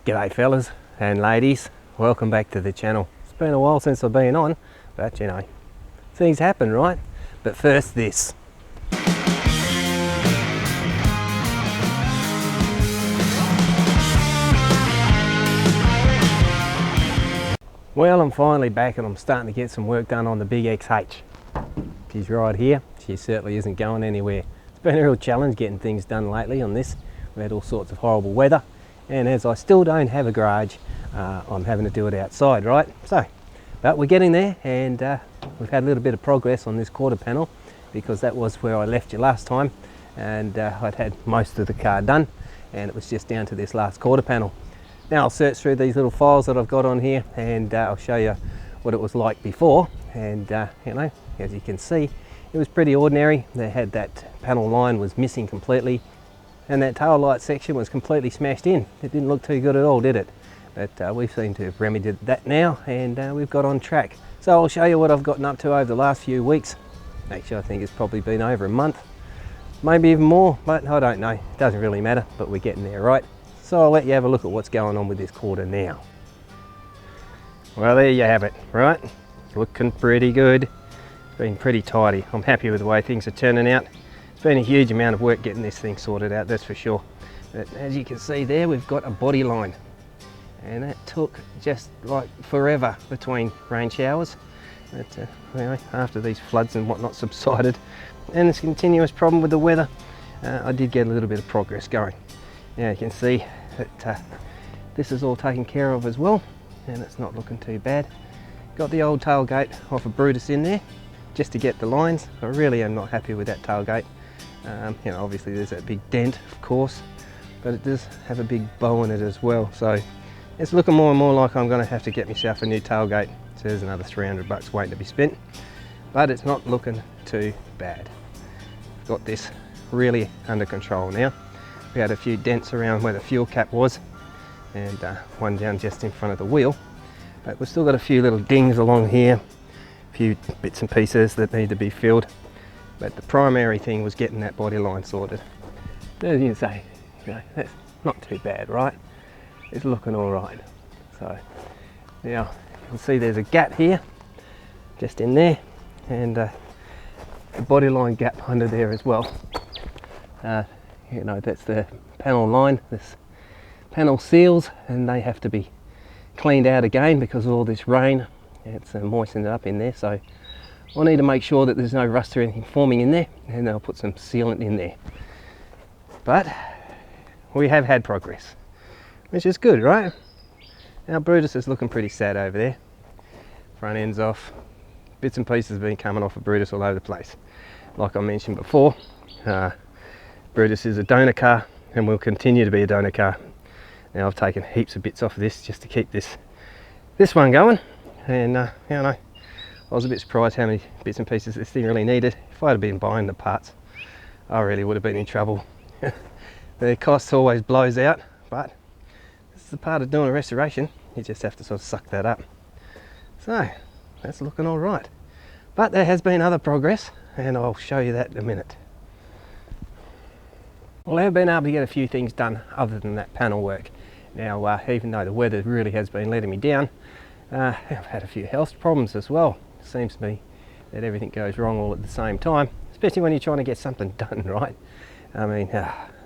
G'day fellas and ladies, welcome back to the channel. It's been a while since I've been on, but you know, things happen, right? But first this. Well, I'm finally back and I'm starting to get some work done on the big XH. She's right here. She certainly isn't going anywhere. It's been a real challenge getting things done lately on this. We've had all sorts of horrible weather. And as I still don't have a garage, I'm having to do it outside, right? But we're getting there, and we've had a little bit of progress on this quarter panel because that was where I left you last time, and I'd had most of the car done, and it was just down to this last quarter panel. Now I'll search through these little files that I've got on here, and I'll show you what it was like before. And you know, as you can see, it was pretty ordinary. They had that panel line was missing completely, and that tail light section was completely smashed in. It didn't look too good at all, did it? But we seem to have remedied that now, and we've got on track. So I'll show you what I've gotten up to over the last few weeks. Actually, I think it's probably been over a month, maybe even more, but I don't know. It doesn't really matter, but we're getting there, right? So I'll let you have a look at what's going on with this quarter now. Well, there you have it, right? Looking pretty good. It's been pretty tidy. I'm happy with the way things are turning out. It's been a huge amount of work getting this thing sorted out, that's for sure. But as you can see there, we've got a body line. And that took just like forever between rain showers. But anyway, after these floods and whatnot subsided, and this continuous problem with the weather, I did get a little bit of progress going. Now you can see that this is all taken care of as well, and it's not looking too bad. Got the old tailgate off of Brutus in there, just to get the lines. I really am not happy with that tailgate. You know, obviously there's that big dent, of course, but it does have a big bow in it as well. So it's looking more and more like I'm going to have to get myself a new tailgate. So there's another 300 bucks waiting to be spent, but it's not looking too bad. I've got this really under control now. We had a few dents around where the fuel cap was, and one down just in front of the wheel, but we've still got a few little dings along here, a few bits and pieces that need to be filled. But the primary thing was getting that body line sorted. As you can say, you know, that's not too bad, right? It's looking all right. So now you can see there's a gap here, just in there, and the body line gap under there as well. You know, that's the panel line, this panel seals, and they have to be cleaned out again because of all this rain. It's moistened up in there, so I need to make sure that there's no rust or anything forming in there, and I'll put some sealant in there. But we have had progress, which is good, right? Now Brutus is looking pretty sad over there. Front end's off. Bits and pieces have been coming off of Brutus all over the place. Like I mentioned before, Brutus is a donor car and will continue to be a donor car. Now I've taken heaps of bits off of this just to keep this one going, and you know, I was a bit surprised how many bits and pieces this thing really needed. If I'd have been buying the parts, I really would have been in trouble. The cost always blows out, but this is the part of doing a restoration. You just have to sort of suck that up. So that's looking all right. But there has been other progress, and I'll show you that in a minute. Well, I have been able to get a few things done other than that panel work. Now, even though the weather really has been letting me down, I've had a few health problems as well. It seems to me that everything goes wrong all at the same time, especially when you're trying to get something done, right? I mean,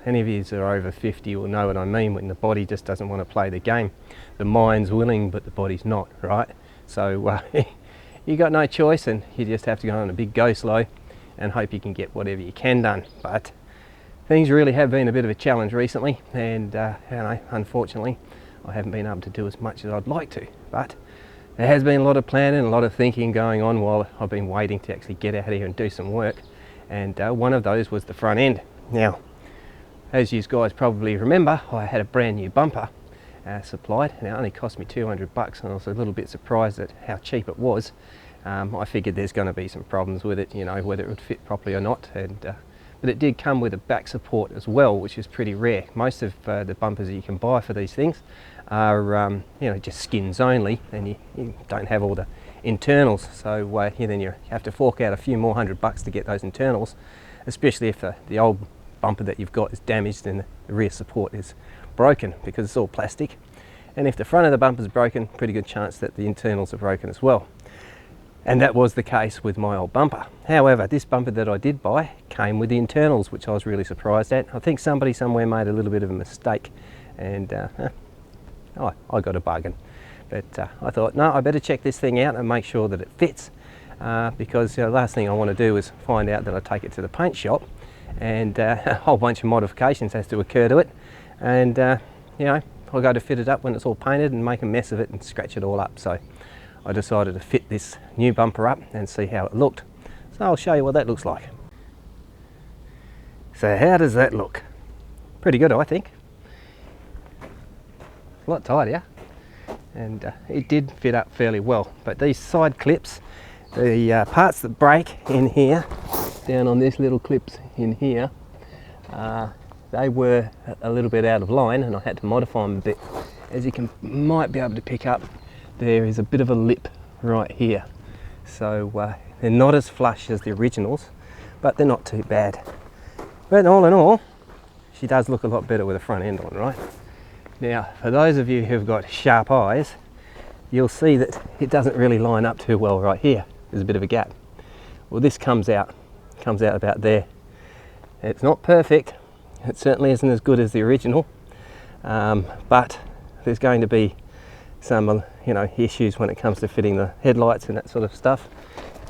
any of you that are over 50 will know what I mean when the body just doesn't want to play the game. The mind's willing, but the body's not, right? So you got no choice, and you just have to go on a big go slow and hope you can get whatever you can done. But things really have been a bit of a challenge recently, and you know, unfortunately I haven't been able to do as much as I'd like to. But there has been a lot of planning, a lot of thinking going on while I've been waiting to actually get out here and do some work, and one of those was the front end. Now, as you guys probably remember, I had a brand new bumper supplied, and it only cost me 200 bucks, and I was a little bit surprised at how cheap it was. I figured there's going to be some problems with it, you know, whether it would fit properly or not, and but it did come with a back support as well, which is pretty rare. Most of the bumpers that you can buy for these things are you know, just skins only, and you don't have all the internals, so then you have to fork out a few more $100 to get those internals, especially if the old bumper that you've got is damaged and the rear support is broken, because it's all plastic. And if the front of the bumper's broken, pretty good chance that the internals are broken as well. And that was the case with my old bumper. However, this bumper that I did buy came with the internals, which I was really surprised at. I think somebody somewhere made a little bit of a mistake, and I got a bargain. But I thought, no, I better check this thing out and make sure that it fits, because the last thing I want to do is find out that I take it to the paint shop and a whole bunch of modifications has to occur to it, and you know, I'll go to fit it up when it's all painted and make a mess of it and scratch it all up. So I decided to fit this new bumper up and see how it looked. So I'll show you what that looks like. So how does that look? Pretty good, I think. A lot tidier, and it did fit up fairly well. But these side clips, the parts that break in here, down on these little clips in here, they were a little bit out of line, and I had to modify them a bit. As you might be able to pick up, there is a bit of a lip right here. So they're not as flush as the originals, but they're not too bad. But all in all, she does look a lot better with the front end on, right? Now, for those of you who've got sharp eyes, you'll see that it doesn't really line up too well right here. There's a bit of a gap. Well, this comes out about there. It's not perfect. It certainly isn't as good as the original, but there's going to be some, you know, issues when it comes to fitting the headlights and that sort of stuff.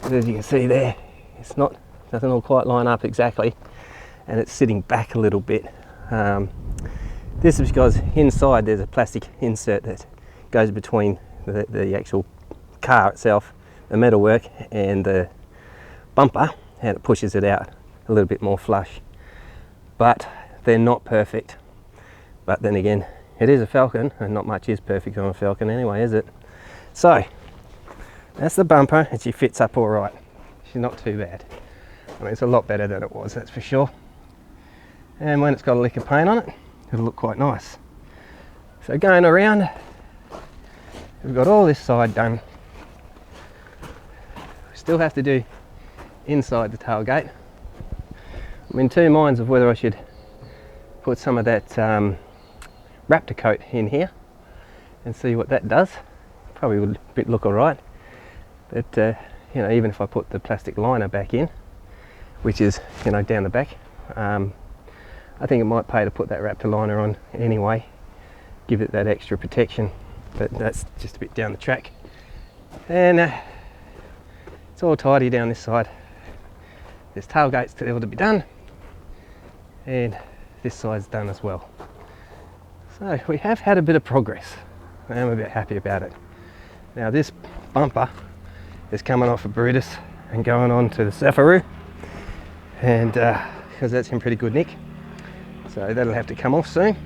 But as you can see there, doesn't all quite line up exactly, and it's sitting back a little bit. This is because inside there's a plastic insert that goes between the actual car itself, the metalwork, and the bumper, and it pushes it out a little bit more flush. But they're not perfect. But then again, it is a Falcon, and not much is perfect on a Falcon anyway, is it? So that's the bumper, and she fits up all right. She's not too bad. I mean, it's a lot better than it was, that's for sure. And when it's got a lick of paint on it, it'll look quite nice. So going around, we've got all this side done. We still have to do inside the tailgate. I'm in two minds of whether I should put some of that Raptor coat in here and see what that does. Probably would look alright, but you know, even if I put the plastic liner back in, which is, you know, down the back, I think it might pay to put that Raptor liner on anyway, give it that extra protection. But that's just a bit down the track, and it's all tidy down this side. There's tailgates still to be done, and this side's done as well. So we have had a bit of progress. I am a bit happy about it. Now this bumper is coming off of Brutus and going on to the Surferroo, and because that's in pretty good nick, so that'll have to come off soon.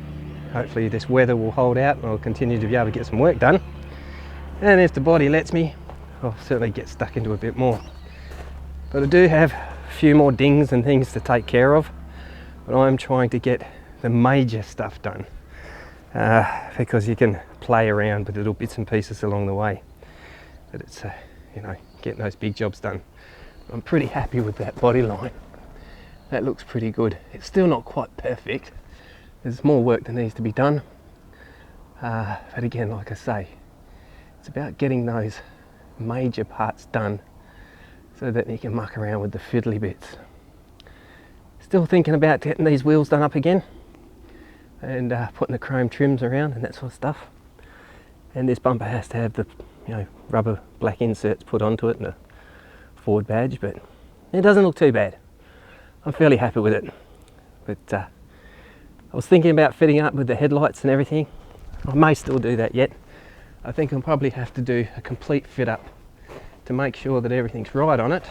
Hopefully this weather will hold out and I'll continue to be able to get some work done, and if the body lets me, I'll certainly get stuck into a bit more. But I do have a few more dings and things to take care of, but I'm trying to get the major stuff done, because you can play around with little bits and pieces along the way, but it's you know, getting those big jobs done. I'm pretty happy with that body line. That looks pretty good. It's still not quite perfect. There's more work that needs to be done, but again, like I say, it's about getting those major parts done so that you can muck around with the fiddly bits. Still thinking about getting these wheels done up again, and putting the chrome trims around and that sort of stuff. And this bumper has to have the, you know, rubber black inserts put onto it and a Ford badge, but it doesn't look too bad. I'm fairly happy with it. But I was thinking about fitting up with the headlights and everything. I may still do that yet. I think I'll probably have to do a complete fit up to make sure that everything's right on it,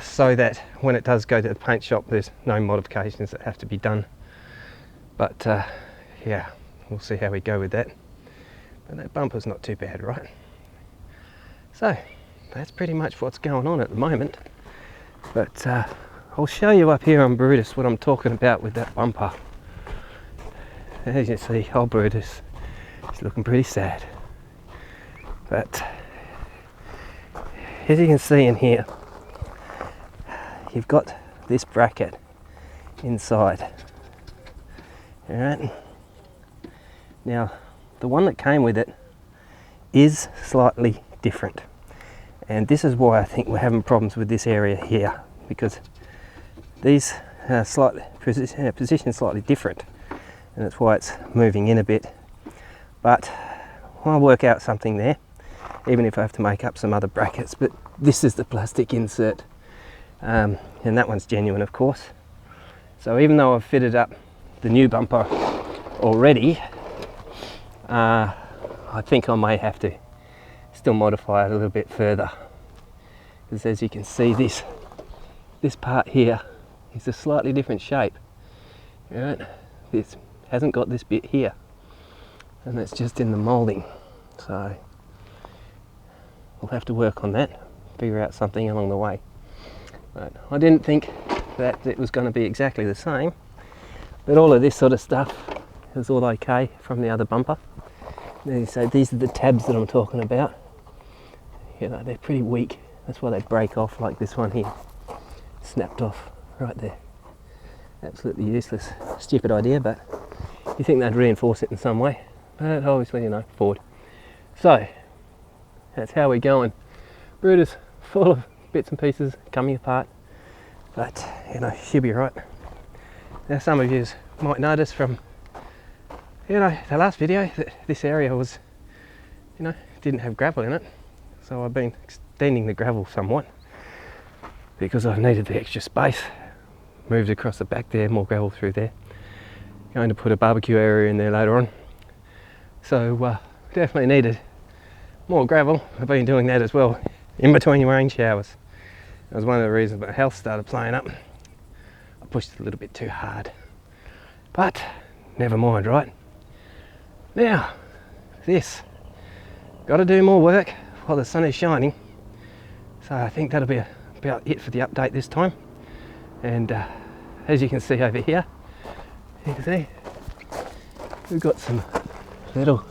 so that when it does go to the paint shop, there's no modifications that have to be done. But yeah, we'll see how we go with that. But that bumper's not too bad, right? So that's pretty much what's going on at the moment. But I'll show you up here on Brutus what I'm talking about with that bumper. As you see, old Brutus is looking pretty sad. But as you can see in here, you've got this bracket inside. Alright. Now, the one that came with it is slightly different, and this is why I think we're having problems with this area here, because these are slightly positioned slightly different, and that's why it's moving in a bit. But I'll work out something there, even if I have to make up some other brackets. But this is the plastic insert, and that one's genuine, of course. So even though I've fitted up the new bumper already, I think I may have to still modify it a little bit further, because as you can see, this part here is a slightly different shape. Right? This hasn't got this bit here, and that's just in the moulding. So we'll have to work on that, figure out something along the way. But I didn't think that it was going to be exactly the same, but all of this sort of stuff is all okay from the other bumper. So these are the tabs that I'm talking about. You know, they're pretty weak, that's why they break off, like this one here, snapped off right there. Absolutely useless, stupid idea, but you think they'd reinforce it in some way, but obviously, you know, Ford. So that's how we're going. Bruder's full of bits and pieces coming apart, but you know, she'll be right. Now some of you might notice from, you know, the last video that this area was, you know, didn't have gravel in it, so I've been extending the gravel somewhat because I've needed the extra space. Moved across the back there, more gravel through there. Going to put a barbecue area in there later on, so definitely needed more gravel. I've been doing that as well in between rain showers. That was one of the reasons my health started playing up. I pushed it a little bit too hard, but never mind, right? Now, this, got to do more work while the sun is shining. So I think that'll be about it for the update this time. And as you can see over here, you can see we've got some little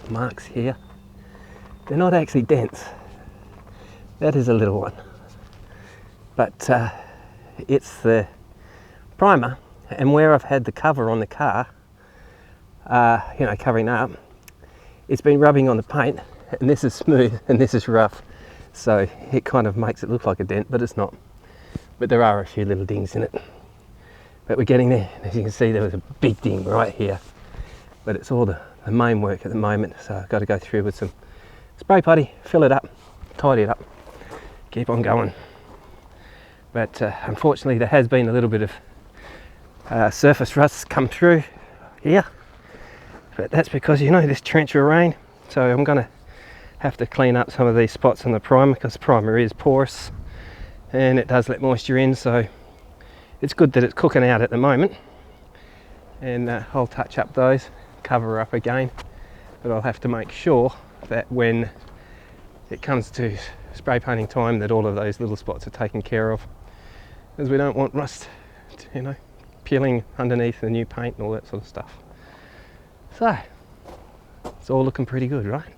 marks here. They're not actually dents. That is a little one. But it's the primer, and where I've had the cover on the car, you know, covering up, it's been rubbing on the paint, and this is smooth and this is rough, so it kind of makes it look like a dent, but it's not. But there are a few little dings in it, but we're getting there. As you can see, there was a big ding right here, but it's all the main work at the moment, so I've got to go through with some spray putty, fill it up, tidy it up, keep on going. But unfortunately there has been a little bit of surface rust come through here, but that's because, you know, this torrential rain, so I'm going to have to clean up some of these spots on the primer, because the primer is porous and it does let moisture in, so it's good that it's cooking out at the moment. And I'll touch up those, cover up again, but I'll have to make sure that when it comes to spray painting time that all of those little spots are taken care of, as we don't want rust, you know, peeling underneath the new paint and all that sort of stuff. So it's all looking pretty good, right?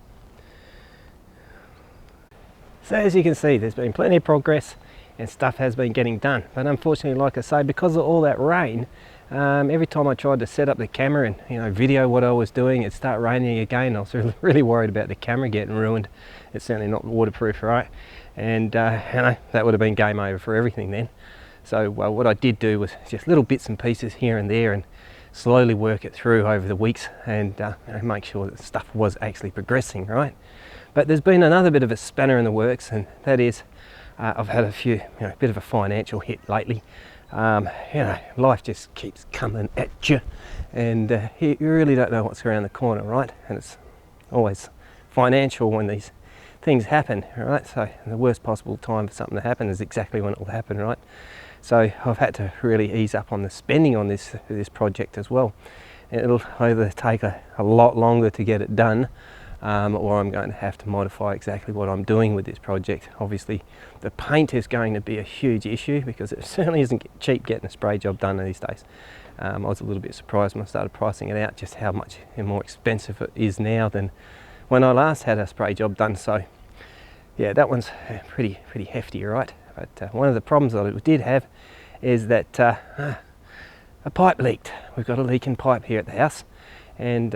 So as you can see, there's been plenty of progress and stuff has been getting done, but unfortunately, like I say, because of all that rain, every time I tried to set up the camera and, you know, video what I was doing, it'd start raining again. I was really worried about the camera getting ruined. It's certainly not waterproof, right? And you know, that would have been game over for everything then. So what I did do was just little bits and pieces here and there, and slowly work it through over the weeks, and you know, make sure that stuff was actually progressing, right? But there's been another bit of a spanner in the works, and that is I've had a few, you know, bit of a financial hit lately. You know, life just keeps coming at you, and you really don't know what's around the corner, right? And it's always financial when these things happen, right? So the worst possible time for something to happen is exactly when it will happen, right? So I've had to really ease up on the spending on this project as well. It'll either take a lot longer to get it done, or I'm going to have to modify exactly what I'm doing with this project. Obviously the paint is going to be a huge issue, because it certainly isn't cheap getting a spray job done these days. I was a little bit surprised when I started pricing it out just how much more expensive it is now than when I last had a spray job done. So yeah, that one's pretty hefty, right? But one of the problems that I did have is that a pipe leaked. We've got a leaking pipe here at the house, and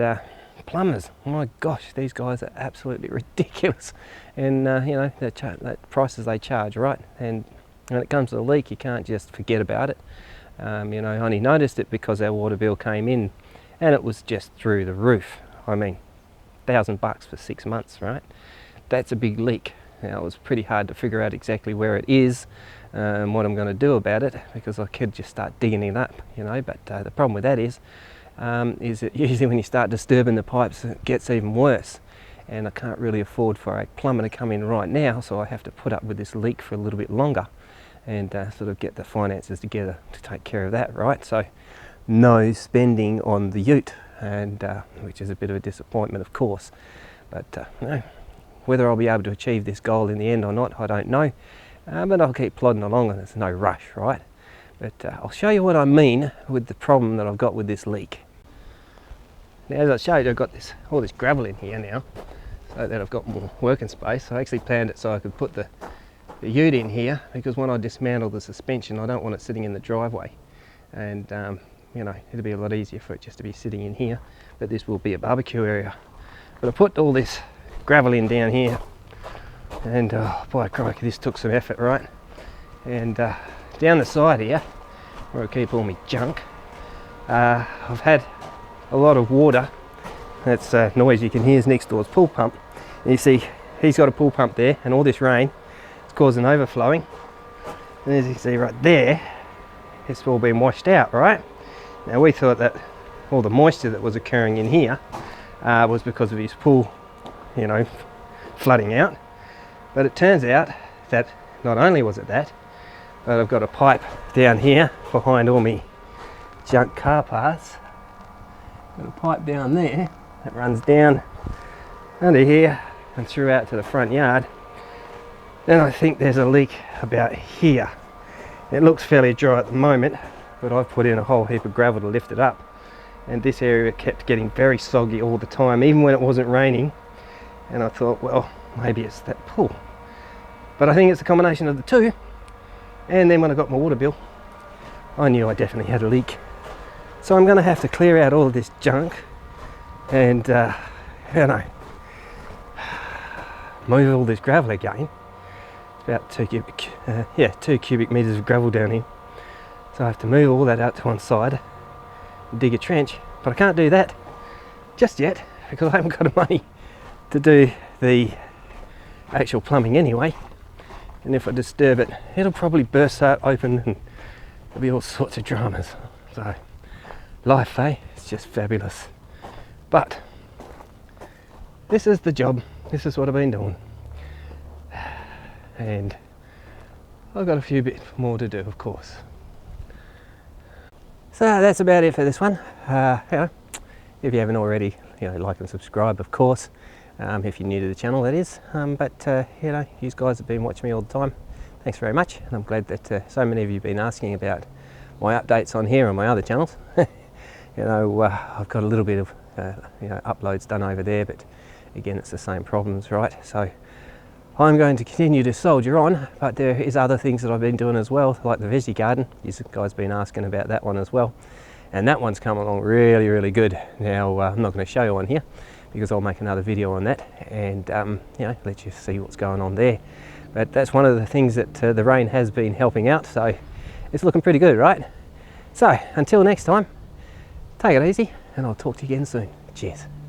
plumbers, my gosh, these guys are absolutely ridiculous. And you know, the prices they charge, right? And when it comes to the leak, you can't just forget about it. You know, I only noticed it because our water bill came in and it was just through the roof. I mean, $1,000 for 6 months, right? That's a big leak. Now, it was pretty hard to figure out exactly where it is and what I'm going to do about it, because I could just start digging it up, you know. But the problem with that is that usually when you start disturbing the pipes, it gets even worse. And I can't really afford for a plumber to come in right now, so I have to put up with this leak for a little bit longer and sort of get the finances together to take care of that, right? So no spending on the ute, and which is a bit of a disappointment, of course. But no, whether I'll be able to achieve this goal in the end or not, I don't know. But I'll keep plodding along, and there's no rush, right? But I'll show you what I mean with the problem that I've got with this leak. Now, as I showed you, I've got all this gravel in here now, so that I've got more working space. I actually planned it so I could put the ute in here, because when I dismantle the suspension, I don't want it sitting in the driveway. And you know, it'll be a lot easier for it just to be sitting in here, but this will be a barbecue area. But I put all this gravel in down here, and boy crikey, this took some effort, right? And down the side here, where I keep all my junk, I've had a lot of water. That's noise you can hear is next door's pool pump. And you see he's got a pool pump there, and all this rain is causing overflowing. And as you can see right there, it's all been washed out, right? Now, we thought that all the moisture that was occurring in here was because of his pool, you know, flooding out. But it turns out that not only was it that, but I've got a pipe down here behind all my junk car parts. Got a pipe down there that runs down under here and through out to the front yard. Then I think there's a leak about here. It looks fairly dry at the moment, but I've put in a whole heap of gravel to lift it up. And this area kept getting very soggy all the time, even when it wasn't raining. And I thought, well, maybe it's that pool. But I think it's a combination of the two. And then when I got my water bill, I knew I definitely had a leak. So I'm going to have to clear out all of this junk and, you know, move all this gravel again. It's about 2 cubic meters of gravel down here. So I have to move all that out to one side and dig a trench. But I can't do that just yet, because I haven't got the money to do the actual plumbing anyway. And if I disturb it, it'll probably burst out open and there'll be all sorts of dramas. So life, eh? It's just fabulous. But this is the job. This is what I've been doing. And I've got a few bits more to do, of course. So that's about it for this one. You know, if you haven't already, you know, like and subscribe, of course. If you're new to the channel, that is. But you know, you guys have been watching me all the time. Thanks very much, and I'm glad that so many of you have been asking about my updates on here and my other channels. You know, I've got a little bit of you know, uploads done over there, but again, it's the same problems, right? So I'm going to continue to soldier on, but there is other things that I've been doing as well, like the veggie garden. You guys have been asking about that one as well, and that one's come along really, really good. Now, I'm not going to show you on here because I'll make another video on that and you know, let you see what's going on there. But that's one of the things that the rain has been helping out, so it's looking pretty good, right? So until next time, take it easy, and I'll talk to you again soon. Cheers.